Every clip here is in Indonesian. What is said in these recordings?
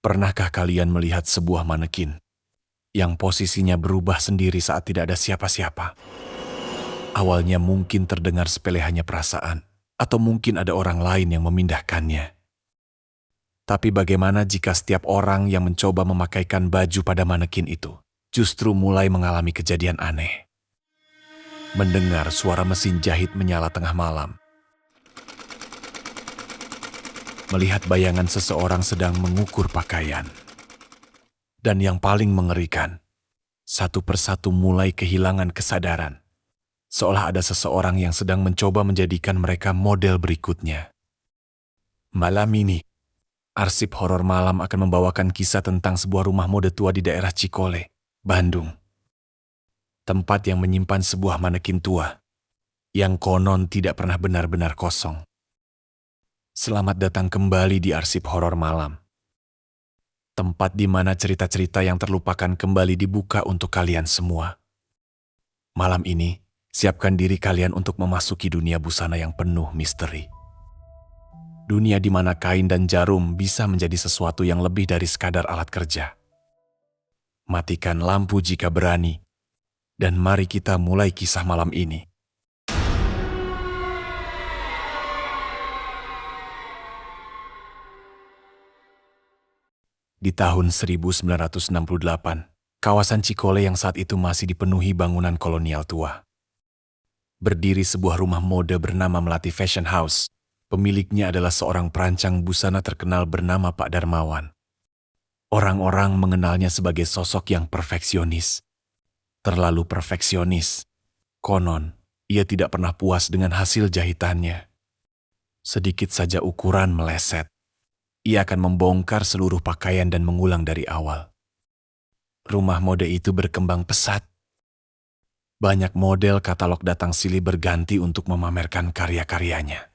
Pernahkah kalian melihat sebuah manekin yang posisinya berubah sendiri saat tidak ada siapa-siapa? Awalnya mungkin terdengar sepele hanya perasaan, atau mungkin ada orang lain yang memindahkannya. Tapi bagaimana jika setiap orang yang mencoba memakaikan baju pada manekin itu justru mulai mengalami kejadian aneh? Mendengar suara mesin jahit menyala tengah malam. Melihat bayangan seseorang sedang mengukur pakaian. Dan yang paling mengerikan, satu persatu mulai kehilangan kesadaran. Seolah ada seseorang yang sedang mencoba menjadikan mereka model berikutnya. Malam ini, Arsip Horor Malam akan membawakan kisah tentang sebuah rumah mode tua di daerah Cikole, Bandung. Tempat yang menyimpan sebuah manekin tua, yang konon tidak pernah benar-benar kosong. Selamat datang kembali di Arsip Horor Malam. Tempat di mana cerita-cerita yang terlupakan kembali dibuka untuk kalian semua. Malam ini, siapkan diri kalian untuk memasuki dunia busana yang penuh misteri. Dunia di mana kain dan jarum bisa menjadi sesuatu yang lebih dari sekadar alat kerja. Matikan lampu jika berani, dan mari kita mulai kisah malam ini. Di tahun 1968, kawasan Cikole yang saat itu masih dipenuhi bangunan kolonial tua. Berdiri sebuah rumah mode bernama Melati Fashion House. Pemiliknya adalah seorang perancang busana terkenal bernama Pak Darmawan. Orang-orang mengenalnya sebagai sosok yang perfeksionis. Terlalu perfeksionis. Konon, ia tidak pernah puas dengan hasil jahitannya. Sedikit saja ukuran meleset. Ia akan membongkar seluruh pakaian dan mengulang dari awal. Rumah mode itu berkembang pesat. Banyak model katalog datang silih berganti untuk memamerkan karya-karyanya.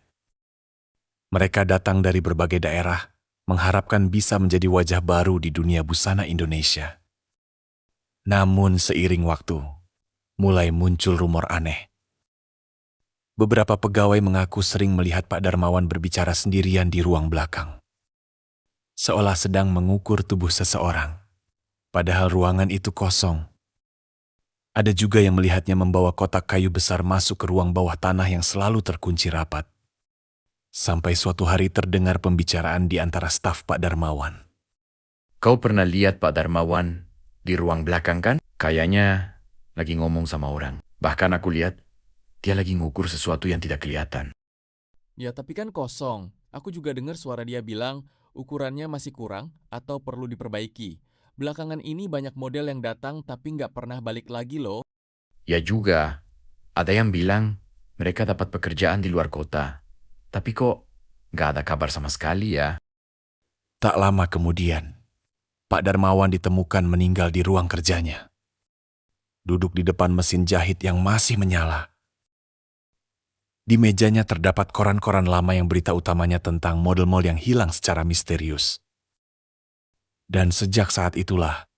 Mereka datang dari berbagai daerah, mengharapkan bisa menjadi wajah baru di dunia busana Indonesia. Namun seiring waktu, mulai muncul rumor aneh. Beberapa pegawai mengaku sering melihat Pak Darmawan berbicara sendirian di ruang belakang. Seolah sedang mengukur tubuh seseorang. Padahal ruangan itu kosong. Ada juga yang melihatnya membawa kotak kayu besar masuk ke ruang bawah tanah yang selalu terkunci rapat. Sampai suatu hari terdengar pembicaraan di antara staf Pak Darmawan. Kau pernah lihat Pak Darmawan di ruang belakang kan? Kayaknya lagi ngomong sama orang. Bahkan aku lihat dia lagi ngukur sesuatu yang tidak kelihatan. Ya tapi kan kosong. Aku juga dengar suara dia bilang ukurannya masih kurang atau perlu diperbaiki. Belakangan ini banyak model yang datang tapi nggak pernah balik lagi loh. Ya juga, ada yang bilang mereka dapat pekerjaan di luar kota. Tapi kok nggak ada kabar sama sekali ya? Tak lama kemudian, Pak Darmawan ditemukan meninggal di ruang kerjanya. Duduk di depan mesin jahit yang masih menyala. Di mejanya terdapat koran-koran lama yang berita utamanya tentang model-model yang hilang secara misterius. Dan sejak saat itulah,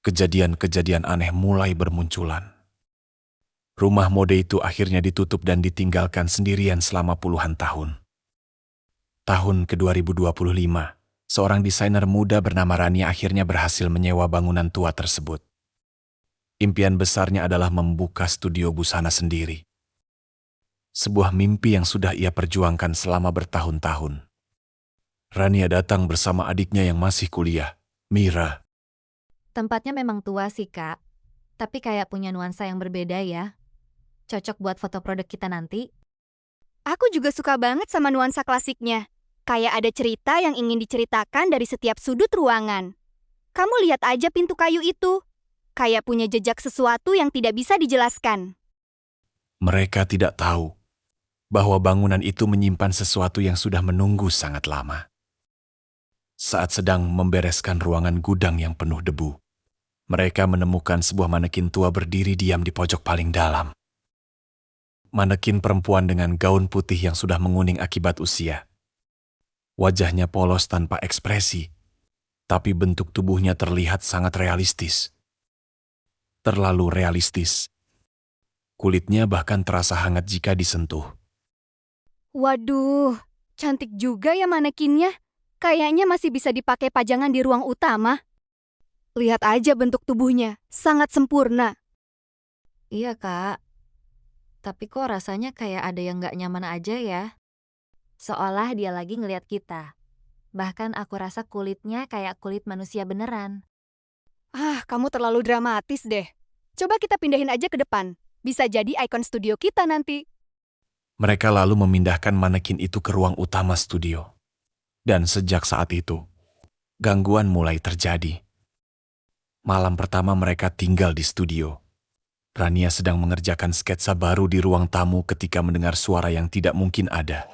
kejadian-kejadian aneh mulai bermunculan. Rumah mode itu akhirnya ditutup dan ditinggalkan sendirian selama puluhan tahun. Tahun ke-2025, seorang desainer muda bernama Rani akhirnya berhasil menyewa bangunan tua tersebut. Impian besarnya adalah membuka studio busana sendiri. Sebuah mimpi yang sudah ia perjuangkan selama bertahun-tahun. Rania datang bersama adiknya yang masih kuliah, Mira. Tempatnya memang tua sih, Kak. Tapi kayak punya nuansa yang berbeda ya. Cocok buat foto produk kita nanti. Aku juga suka banget sama nuansa klasiknya. Kayak ada cerita yang ingin diceritakan dari setiap sudut ruangan. Kamu lihat aja pintu kayu itu. Kayak punya jejak sesuatu yang tidak bisa dijelaskan. Mereka tidak tahu bahwa bangunan itu menyimpan sesuatu yang sudah menunggu sangat lama. Saat sedang membereskan ruangan gudang yang penuh debu, mereka menemukan sebuah manekin tua berdiri diam di pojok paling dalam. Manekin perempuan dengan gaun putih yang sudah menguning akibat usia. Wajahnya polos tanpa ekspresi, tapi bentuk tubuhnya terlihat sangat realistis. Terlalu realistis. Kulitnya bahkan terasa hangat jika disentuh. Waduh, cantik juga ya manekinnya. Kayaknya masih bisa dipakai pajangan di ruang utama. Lihat aja bentuk tubuhnya, sangat sempurna. Iya, Kak. Tapi kok rasanya kayak ada yang nggak nyaman aja ya? Seolah dia lagi ngeliat kita. Bahkan aku rasa kulitnya kayak kulit manusia beneran. Ah, kamu terlalu dramatis deh. Coba kita pindahin aja ke depan. Bisa jadi ikon studio kita nanti. Mereka lalu memindahkan manekin itu ke ruang utama studio. Dan sejak saat itu, gangguan mulai terjadi. Malam pertama mereka tinggal di studio. Rania sedang mengerjakan sketsa baru di ruang tamu ketika mendengar suara yang tidak mungkin ada.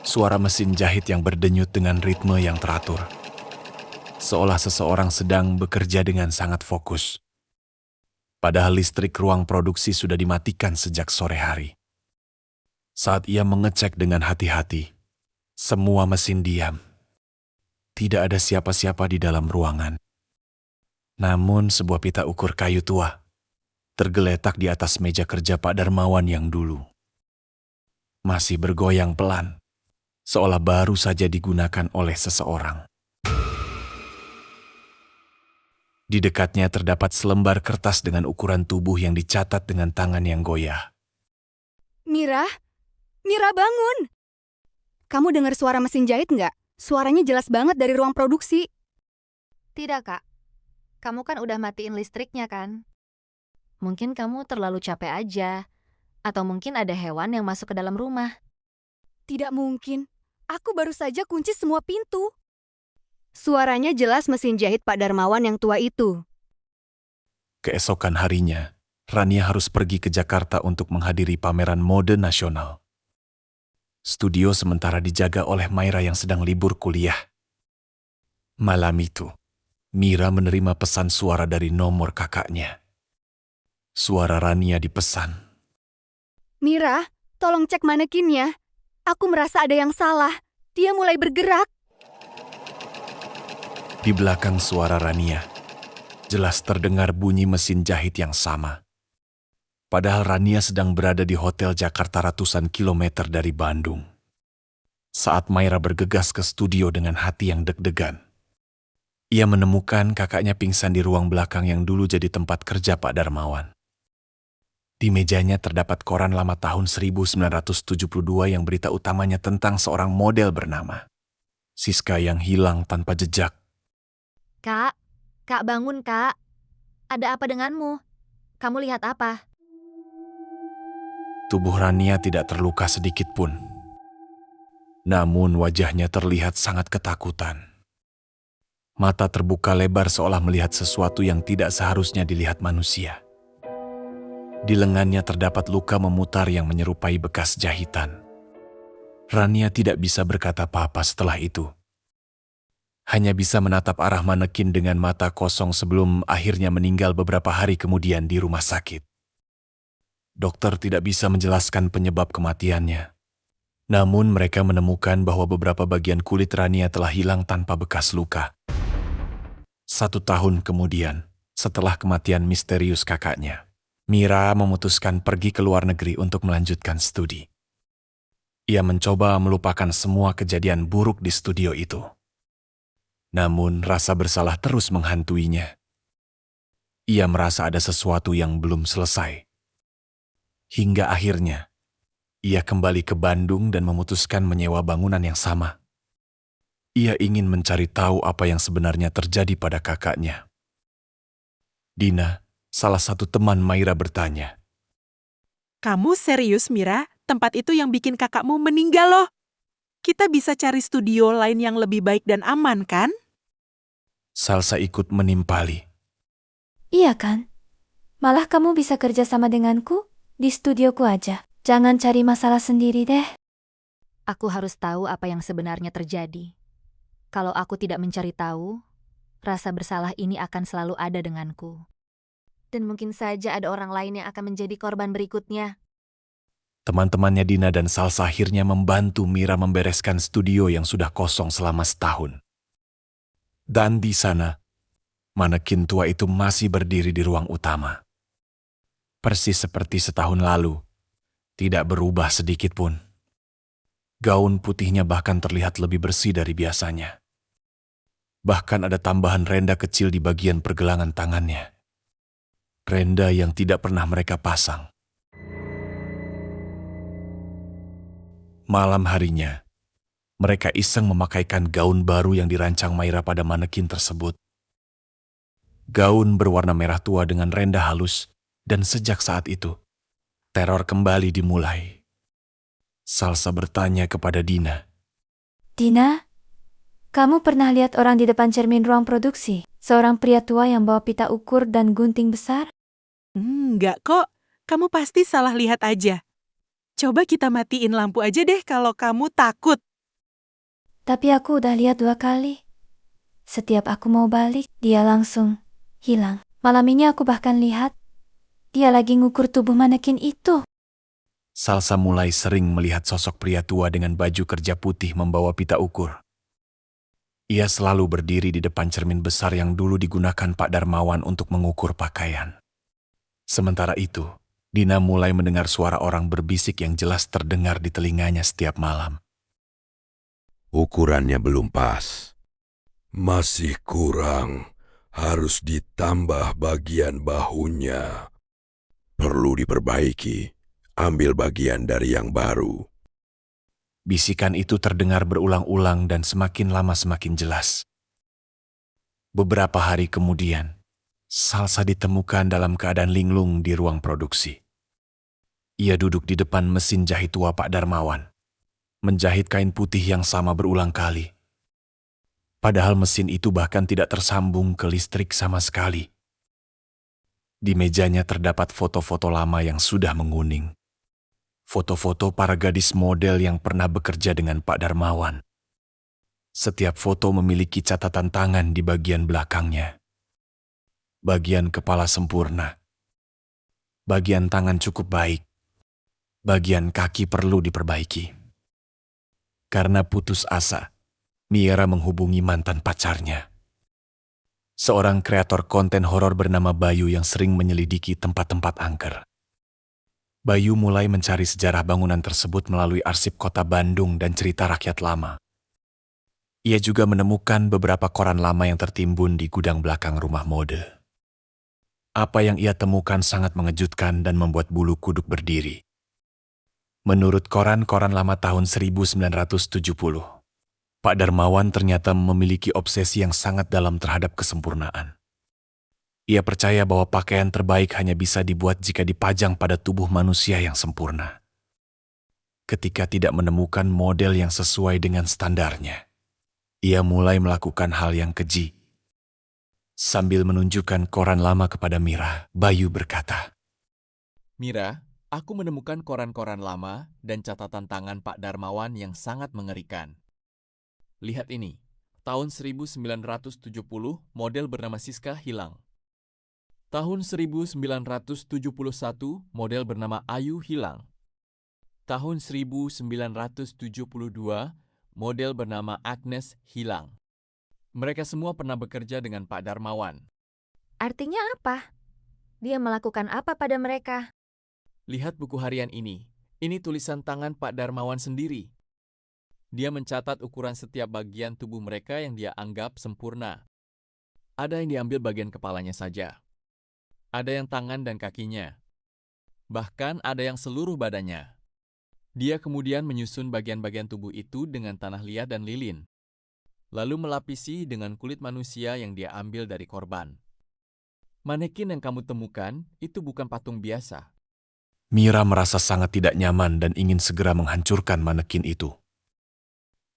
Suara mesin jahit yang berdenyut dengan ritme yang teratur. Seolah seseorang sedang bekerja dengan sangat fokus. Padahal listrik ruang produksi sudah dimatikan sejak sore hari. Saat ia mengecek dengan hati-hati, semua mesin diam. Tidak ada siapa-siapa di dalam ruangan. Namun sebuah pita ukur kayu tua tergeletak di atas meja kerja Pak Darmawan yang dulu. Masih bergoyang pelan, seolah baru saja digunakan oleh seseorang. Di dekatnya terdapat selembar kertas dengan ukuran tubuh yang dicatat dengan tangan yang goyah. Mira? Mira, bangun! Kamu dengar suara mesin jahit nggak? Suaranya jelas banget dari ruang produksi. Tidak, Kak. Kamu kan udah matiin listriknya kan? Mungkin kamu terlalu capek aja. Atau mungkin ada hewan yang masuk ke dalam rumah. Tidak mungkin. Aku baru saja kunci semua pintu. Suaranya jelas mesin jahit Pak Darmawan yang tua itu. Keesokan harinya, Rania harus pergi ke Jakarta untuk menghadiri pameran mode nasional. Studio sementara dijaga oleh Maira yang sedang libur kuliah. Malam itu, Mira menerima pesan suara dari nomor kakaknya. Suara Rania dipesan. Mira, tolong cek manekinnya. Aku merasa ada yang salah. Dia mulai bergerak. Di belakang suara Rania, jelas terdengar bunyi mesin jahit yang sama. Padahal Rania sedang berada di hotel Jakarta ratusan kilometer dari Bandung. Saat Maira bergegas ke studio dengan hati yang deg-degan, ia menemukan kakaknya pingsan di ruang belakang yang dulu jadi tempat kerja Pak Darmawan. Di mejanya terdapat koran lama tahun 1972 yang berita utamanya tentang seorang model bernama Siska yang hilang tanpa jejak. Kak, Kak bangun, Kak. Ada apa denganmu? Kamu lihat apa? Tubuh Rania tidak terluka sedikit pun. Namun wajahnya terlihat sangat ketakutan. Mata terbuka lebar seolah melihat sesuatu yang tidak seharusnya dilihat manusia. Di lengannya terdapat luka memutar yang menyerupai bekas jahitan. Rania tidak bisa berkata apa-apa setelah itu. Hanya bisa menatap arah manekin dengan mata kosong sebelum akhirnya meninggal beberapa hari kemudian di rumah sakit. Dokter tidak bisa menjelaskan penyebab kematiannya. Namun mereka menemukan bahwa beberapa bagian kulit Rania telah hilang tanpa bekas luka. 1 tahun kemudian, setelah kematian misterius kakaknya, Mira memutuskan pergi ke luar negeri untuk melanjutkan studi. Ia mencoba melupakan semua kejadian buruk di studio itu. Namun rasa bersalah terus menghantuinya. Ia merasa ada sesuatu yang belum selesai. Hingga akhirnya, ia kembali ke Bandung dan memutuskan menyewa bangunan yang sama. Ia ingin mencari tahu apa yang sebenarnya terjadi pada kakaknya. Dina, salah satu teman Maira bertanya. Kamu serius, Mira? Tempat itu yang bikin kakakmu meninggal loh. Kita bisa cari studio lain yang lebih baik dan aman, kan? Salsa ikut menimpali. Iya kan? Malah kamu bisa kerja sama denganku di studioku aja. Jangan cari masalah sendiri deh. Aku harus tahu apa yang sebenarnya terjadi. Kalau aku tidak mencari tahu, rasa bersalah ini akan selalu ada denganku. Dan mungkin saja ada orang lain yang akan menjadi korban berikutnya. Teman-temannya Dina dan Salsa akhirnya membantu Mira membereskan studio yang sudah kosong selama setahun. Dan di sana, manekin tua itu masih berdiri di ruang utama. Persis seperti setahun lalu, tidak berubah sedikit pun. Gaun putihnya bahkan terlihat lebih bersih dari biasanya. Bahkan ada tambahan renda kecil di bagian pergelangan tangannya. Renda yang tidak pernah mereka pasang. Malam harinya, mereka iseng memakaikan gaun baru yang dirancang Maira pada manekin tersebut. Gaun berwarna merah tua dengan renda halus, dan sejak saat itu, teror kembali dimulai. Salsa bertanya kepada Dina. Dina, kamu pernah lihat orang di depan cermin ruang produksi? Seorang pria tua yang bawa pita ukur dan gunting besar? Enggak kok, kamu pasti salah lihat aja. Coba kita matiin lampu aja deh kalau kamu takut. Tapi aku udah lihat 2 kali. Setiap aku mau balik, dia langsung hilang. Malam ini aku bahkan lihat, dia lagi ngukur tubuh manekin itu. Salsa mulai sering melihat sosok pria tua dengan baju kerja putih membawa pita ukur. Ia selalu berdiri di depan cermin besar yang dulu digunakan Pak Darmawan untuk mengukur pakaian. Sementara itu, Dina mulai mendengar suara orang berbisik yang jelas terdengar di telinganya setiap malam. Ukurannya belum pas. Masih kurang. Harus ditambah bagian bahunya. Perlu diperbaiki. Ambil bagian dari yang baru. Bisikan itu terdengar berulang-ulang dan semakin lama semakin jelas. Beberapa hari kemudian, Salsa ditemukan dalam keadaan linglung di ruang produksi. Ia duduk di depan mesin jahit tua Pak Darmawan, menjahit kain putih yang sama berulang kali. Padahal mesin itu bahkan tidak tersambung ke listrik sama sekali. Di mejanya terdapat foto-foto lama yang sudah menguning. Foto-foto para gadis model yang pernah bekerja dengan Pak Darmawan. Setiap foto memiliki catatan tangan di bagian belakangnya. Bagian kepala sempurna. Bagian tangan cukup baik. Bagian kaki perlu diperbaiki. Karena putus asa, Mira menghubungi mantan pacarnya. Seorang kreator konten horor bernama Bayu yang sering menyelidiki tempat-tempat angker. Bayu mulai mencari sejarah bangunan tersebut melalui arsip kota Bandung dan cerita rakyat lama. Ia juga menemukan beberapa koran lama yang tertimbun di gudang belakang rumah mode. Apa yang ia temukan sangat mengejutkan dan membuat bulu kuduk berdiri. Menurut koran-koran lama tahun 1970, Pak Darmawan ternyata memiliki obsesi yang sangat dalam terhadap kesempurnaan. Ia percaya bahwa pakaian terbaik hanya bisa dibuat jika dipajang pada tubuh manusia yang sempurna. Ketika tidak menemukan model yang sesuai dengan standarnya, ia mulai melakukan hal yang keji. Sambil menunjukkan koran lama kepada Mira, Bayu berkata, Mira, aku menemukan koran-koran lama dan catatan tangan Pak Darmawan yang sangat mengerikan. Lihat ini, tahun 1970 model bernama Siska hilang. Tahun 1971 model bernama Ayu hilang. Tahun 1972 model bernama Agnes hilang. Mereka semua pernah bekerja dengan Pak Darmawan. Artinya apa? Dia melakukan apa pada mereka? Lihat buku harian ini. Ini tulisan tangan Pak Darmawan sendiri. Dia mencatat ukuran setiap bagian tubuh mereka yang dia anggap sempurna. Ada yang diambil bagian kepalanya saja. Ada yang tangan dan kakinya. Bahkan ada yang seluruh badannya. Dia kemudian menyusun bagian-bagian tubuh itu dengan tanah liat dan lilin. Lalu melapisi dengan kulit manusia yang dia ambil dari korban. Manekin yang kamu temukan itu bukan patung biasa. Mira merasa sangat tidak nyaman dan ingin segera menghancurkan manekin itu.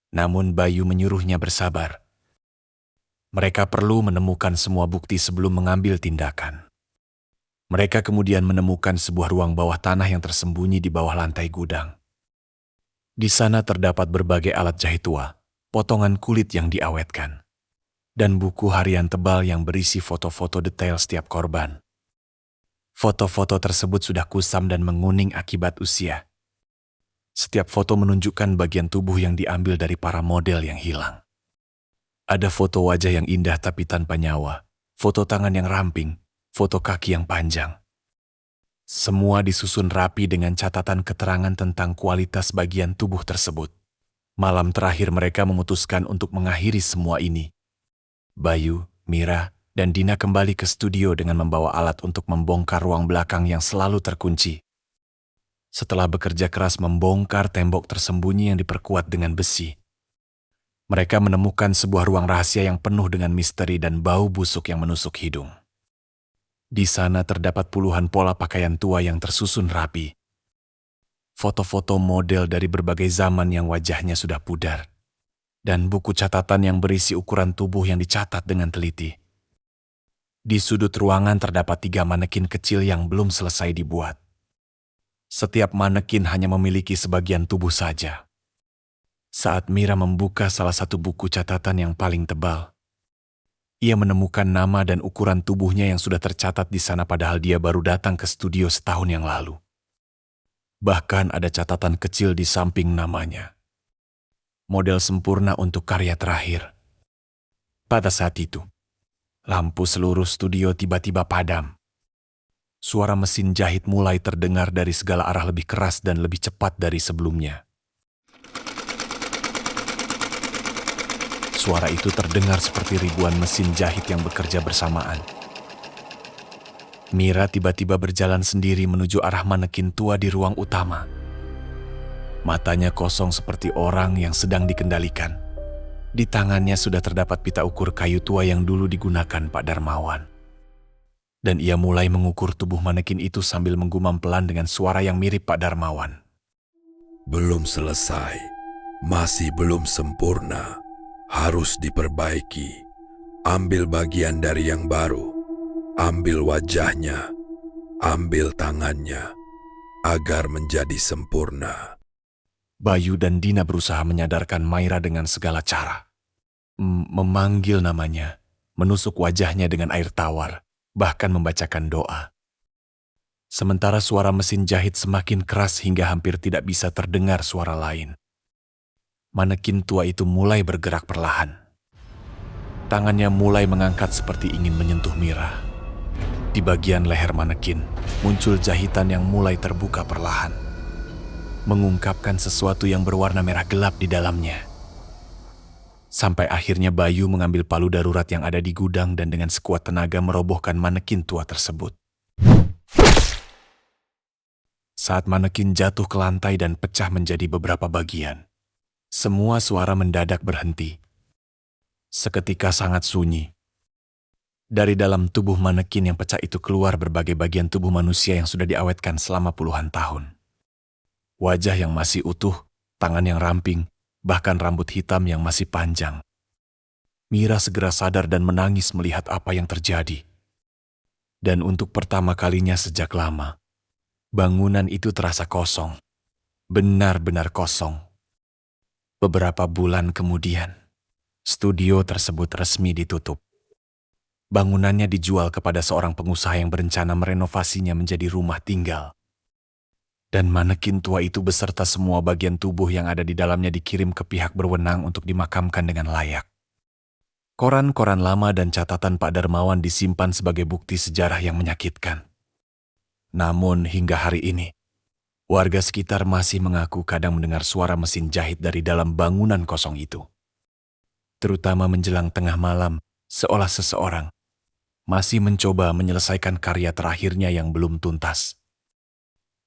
Namun Bayu menyuruhnya bersabar. Mereka perlu menemukan semua bukti sebelum mengambil tindakan. Mereka kemudian menemukan sebuah ruang bawah tanah yang tersembunyi di bawah lantai gudang. Di sana terdapat berbagai alat jahit tua, potongan kulit yang diawetkan, dan buku harian tebal yang berisi foto-foto detail setiap korban. Foto-foto tersebut sudah kusam dan menguning akibat usia. Setiap foto menunjukkan bagian tubuh yang diambil dari para model yang hilang. Ada foto wajah yang indah tapi tanpa nyawa, foto tangan yang ramping, foto kaki yang panjang. Semua disusun rapi dengan catatan keterangan tentang kualitas bagian tubuh tersebut. Malam terakhir mereka memutuskan untuk mengakhiri semua ini. Bayu, Mira, dan Dina kembali ke studio dengan membawa alat untuk membongkar ruang belakang yang selalu terkunci. Setelah bekerja keras membongkar tembok tersembunyi yang diperkuat dengan besi, mereka menemukan sebuah ruang rahasia yang penuh dengan misteri dan bau busuk yang menusuk hidung. Di sana terdapat puluhan pola pakaian tua yang tersusun rapi. Foto-foto model dari berbagai zaman yang wajahnya sudah pudar, dan buku catatan yang berisi ukuran tubuh yang dicatat dengan teliti. Di sudut ruangan terdapat 3 manekin kecil yang belum selesai dibuat. Setiap manekin hanya memiliki sebagian tubuh saja. Saat Mira membuka salah satu buku catatan yang paling tebal, ia menemukan nama dan ukuran tubuhnya yang sudah tercatat di sana padahal dia baru datang ke studio setahun yang lalu. Bahkan ada catatan kecil di samping namanya. Model sempurna untuk karya terakhir. Pada saat itu, lampu seluruh studio tiba-tiba padam. Suara mesin jahit mulai terdengar dari segala arah lebih keras dan lebih cepat dari sebelumnya. Suara itu terdengar seperti ribuan mesin jahit yang bekerja bersamaan. Mira tiba-tiba berjalan sendiri menuju arah manekin tua di ruang utama. Matanya kosong seperti orang yang sedang dikendalikan. Di tangannya sudah terdapat pita ukur kayu tua yang dulu digunakan Pak Darmawan. Dan ia mulai mengukur tubuh manekin itu sambil menggumam pelan dengan suara yang mirip Pak Darmawan. Belum selesai, masih belum sempurna, harus diperbaiki. Ambil bagian dari yang baru. Ambil wajahnya, ambil tangannya, agar menjadi sempurna. Bayu dan Dina berusaha menyadarkan Maira dengan segala cara. Memanggil namanya, menusuk wajahnya dengan air tawar, bahkan membacakan doa. Sementara suara mesin jahit semakin keras hingga hampir tidak bisa terdengar suara lain. Manekin tua itu mulai bergerak perlahan. Tangannya mulai mengangkat seperti ingin menyentuh Mira. Di bagian leher manekin, muncul jahitan yang mulai terbuka perlahan, mengungkapkan sesuatu yang berwarna merah gelap di dalamnya. Sampai akhirnya Bayu mengambil palu darurat yang ada di gudang dan dengan sekuat tenaga merobohkan manekin tua tersebut. Saat manekin jatuh ke lantai dan pecah menjadi beberapa bagian, semua suara mendadak berhenti. Seketika sangat sunyi. Dari dalam tubuh manekin yang pecah itu keluar berbagai bagian tubuh manusia yang sudah diawetkan selama puluhan tahun. Wajah yang masih utuh, tangan yang ramping, bahkan rambut hitam yang masih panjang. Mira segera sadar dan menangis melihat apa yang terjadi. Dan untuk pertama kalinya sejak lama, bangunan itu terasa kosong. Benar-benar kosong. Beberapa bulan kemudian, studio tersebut resmi ditutup. Bangunannya dijual kepada seorang pengusaha yang berencana merenovasinya menjadi rumah tinggal. Dan manekin tua itu beserta semua bagian tubuh yang ada di dalamnya dikirim ke pihak berwenang untuk dimakamkan dengan layak. Koran-koran lama dan catatan Pak Darmawan disimpan sebagai bukti sejarah yang menyakitkan. Namun hingga hari ini, warga sekitar masih mengaku kadang mendengar suara mesin jahit dari dalam bangunan kosong itu. Terutama menjelang tengah malam, seolah seseorang masih mencoba menyelesaikan karya terakhirnya yang belum tuntas.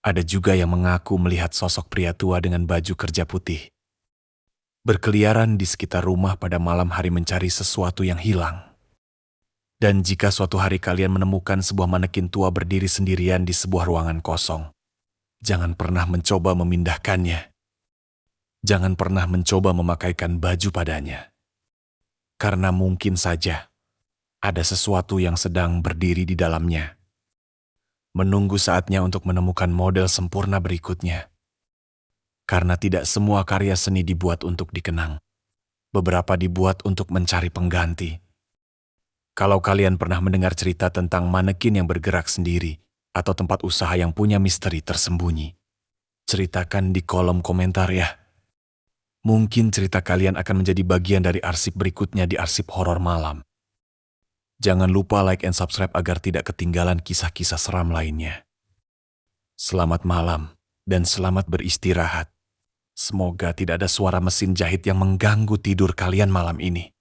Ada juga yang mengaku melihat sosok pria tua dengan baju kerja putih berkeliaran di sekitar rumah pada malam hari mencari sesuatu yang hilang. Dan jika suatu hari kalian menemukan sebuah manekin tua berdiri sendirian di sebuah ruangan kosong, jangan pernah mencoba memindahkannya. Jangan pernah mencoba memakaikan baju padanya. Karena mungkin saja ada sesuatu yang sedang berdiri di dalamnya, menunggu saatnya untuk menemukan model sempurna berikutnya. Karena tidak semua karya seni dibuat untuk dikenang. Beberapa dibuat untuk mencari pengganti. Kalau kalian pernah mendengar cerita tentang manekin yang bergerak sendiri atau tempat usaha yang punya misteri tersembunyi, ceritakan di kolom komentar ya. Mungkin cerita kalian akan menjadi bagian dari arsip berikutnya di arsip horor malam. Jangan lupa like and subscribe agar tidak ketinggalan kisah-kisah seram lainnya. Selamat malam dan selamat beristirahat. Semoga tidak ada suara mesin jahit yang mengganggu tidur kalian malam ini.